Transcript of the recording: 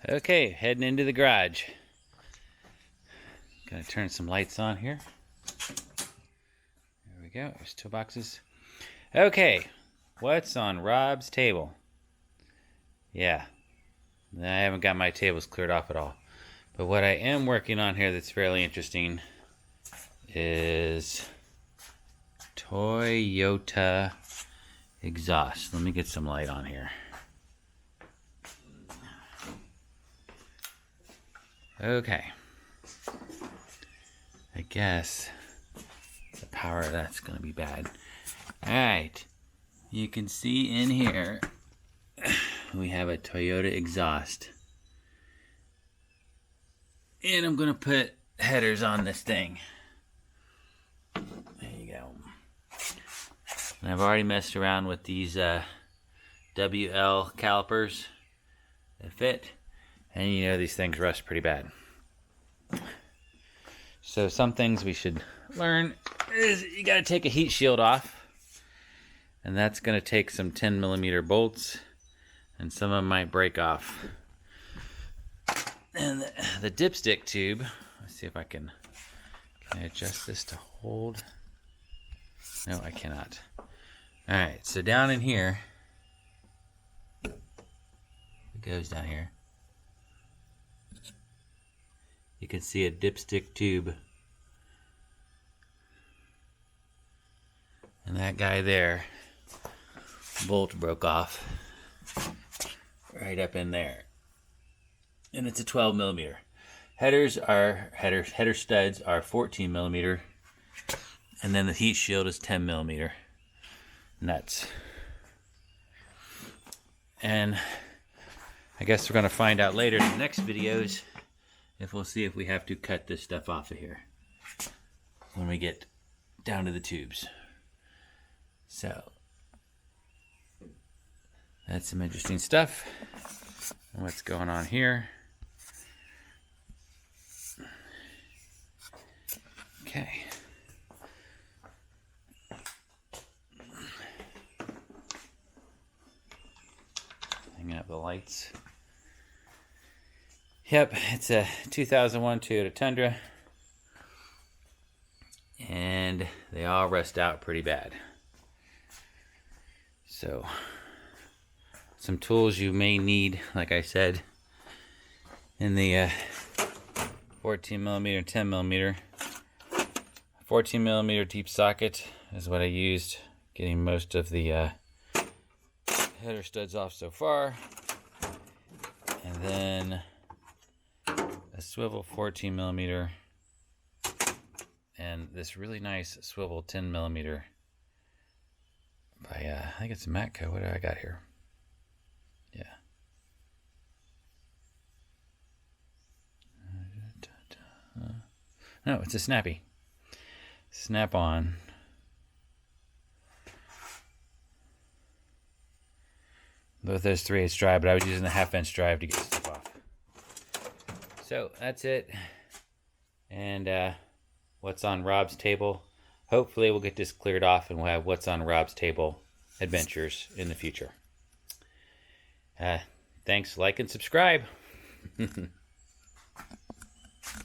Okay, heading into the garage. Gotta turn some lights on here. There we go, there's toolboxes. Okay, what's on Rob's table? Yeah, I haven't got my tables cleared off at all. But what I am working on here that's fairly interesting is Toyota exhaust. Let me get some light on here. Okay. I guess the power of that's going to be bad. Alright. You can see in here we have a Toyota exhaust. And I'm going to put headers on this thing. There you go. And I've already messed around with these WL calipers that fit. And you know these things rust pretty bad. So some things we should learn is you got to take a heat shield off. And that's going to take some 10mm bolts. And some of them might break off. And the dipstick tube, let's see if can I adjust this to hold? No, I cannot. Alright, so down in here, it goes down here. You can see a dipstick tube. And that guy there, bolt broke off right up in there. And it's a 12mm. Header studs are 14mm. And then the heat shield is 10mm. Nuts. And I guess we're going to find out later in the next videos if we'll see if we have to cut this stuff off of here when we get down to the tubes. So that's some interesting stuff. And what's going on here? Okay. Hanging up the lights. Yep, it's a 2001 Toyota Tundra. And they all rust out pretty bad. So, some tools you may need, like I said, in the 14mm, 10mm. 14mm deep socket is what I used, getting most of the header studs off so far. And then a swivel 14mm and this really nice swivel 10mm by I think it's Matco. What do I got here? Yeah. No, it's a snappy. Snap on. Both those 3/8 drive, but I was using the 1/2" drive to get stuff off. So that's it. And what's on Rob's table. Hopefully we'll get this cleared off and we'll have what's on Rob's table adventures in the future. Thanks, like and subscribe.